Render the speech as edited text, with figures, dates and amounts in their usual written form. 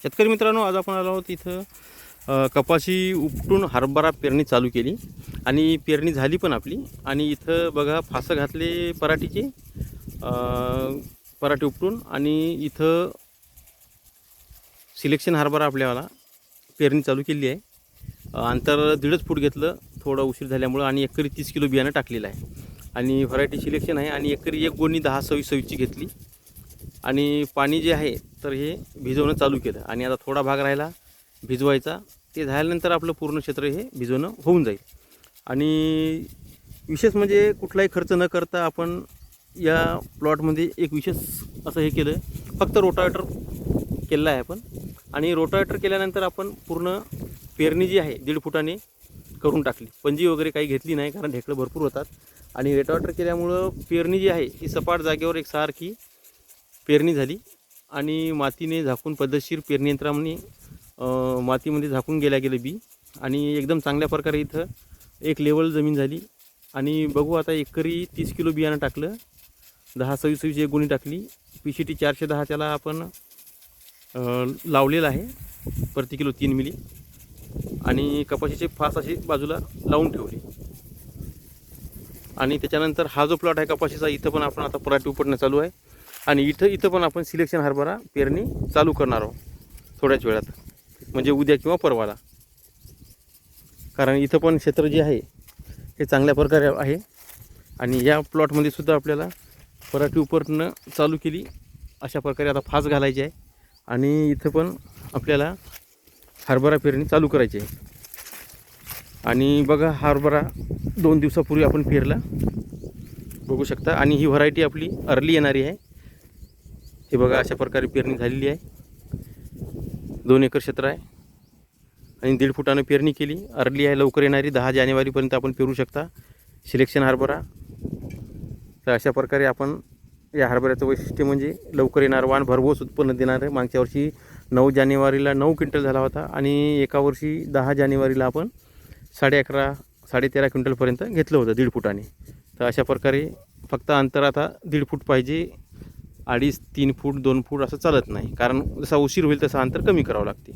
शेतकरी मित्रांनो, आज आपण आलो आहोत इथं कपाशी उपटून हरभरा पेरणी चालू केली आणि पेरणी झाली पण आपली. आणि इथं बघा फासं घातले पराठीचे, पराठी उपटून. आणि इथं सिलेक्शन हरभरा आपल्याला पेरणी चालू केली आहे. अंतर 1.5 फूट घेतलं थोडं उशीर झाल्यामुळं. आणि एकरी 30 किलो बियाणं टाकलेलं आहे. आणि व्हरायटी सिलेक्शन आहे. आणि एकरी एक गोणी 10-26-26ची घेतली. आणि पाणी जे आहे तर हे भिजवणं चालू केलं. आणि आता थोडा भाग राहिला भिजवायचा. ते झाल्यानंतर आपलं पूर्ण क्षेत्र हे भिजवणं होऊन जाईल. आणि विशेष म्हणजे कुठलाही खर्च न करता आपण या प्लॉटमध्ये एक विशेष असं हे केलं, फक्त रोटावेटर केलेला आहे आपण. आणि रोटावेटर केल्यानंतर आपण पूर्ण पेरणी जी आहे 1.5 फुटाने करून टाकली. पंजी वगैरे काही घेतली नाही, कारण ढेकळं भरपूर होतात. आणि रोटावेटर केल्यामुळं पेरणी जी आहे ही सपाट जागेवर एकसारखी पेरणी झाली. आणि मातीने झाकून पद्धतशीर पेरणी यंत्राने मातीमध्ये झाकून गेलं बी. आणि एकदम चांगल्या प्रकारे इथं एक लेवल जमीन झाली. आणि बघू आता एकरी 30 किलो बियाणं टाकलं, 10-26 एक गुणी टाकली. PCT 410 त्याला आपण लावलेलं आहे, प्रति किलो 3 मिली. आणि कपाशीचे फास अशी बाजूला लावून ठेवली. आणि त्याच्यानंतर हा जो प्लॉट आहे कपाशीचा, इथं पण आपण आता पराठी उपटणं चालू आहे. आणि इथं पण आपण सिलेक्शन हरभरा पेरणी चालू करणार आहोत थोड्याच वेळात, म्हणजे उद्या किंवा परवाला. कारण इथं पण क्षेत्र जे आहे हे चांगल्या प्रकारे आहे. आणि या प्लॉटमध्ये सुद्धा आपल्याला पराठी उपटणं चालू केली. अशा प्रकारे आता फास घालायची आहे. आणि इथं पण आपल्याला हरभरा पेरणी चालू करायची आहे. आणि बघा हरभरा 2 दिवसापूर्वी आपण पेरला, बघू शकता. आणि ही व्हरायटी आपली अर्ली येणारी आहे. हे बघा अशा प्रकारे पेरणी झालेली आहे. 2 एकर क्षेत्र आहे. आणि 1.5 फुटानं पेरणी केली. अर्ली आहे, लवकर येणारी. 10 जानेवारीपर्यंत आपण पेरू शकता सिलेक्शन हरभरा. तर अशा प्रकारे आपण या हरभऱ्याचं वैशिष्ट्य म्हणजे लवकर येणार वाण, भरघोस उत्पन्न देणार आहे. मागच्या वर्षी 9 जानेवारीला 9 क्विंटल झाला होता. आणि एका वर्षी 10 जानेवारीला आपण 11.5-13 क्विंटलपर्यंत घेतलं होतं 1.5 फुटाने. तर अशा प्रकारे फक्त अंतर आता 1.5 फूट पाहिजे. 2.5-3 फूट 2 फूट असं चालत नाही, कारण जसा उशीर होईल तसं अंतर कमी करावं लागते.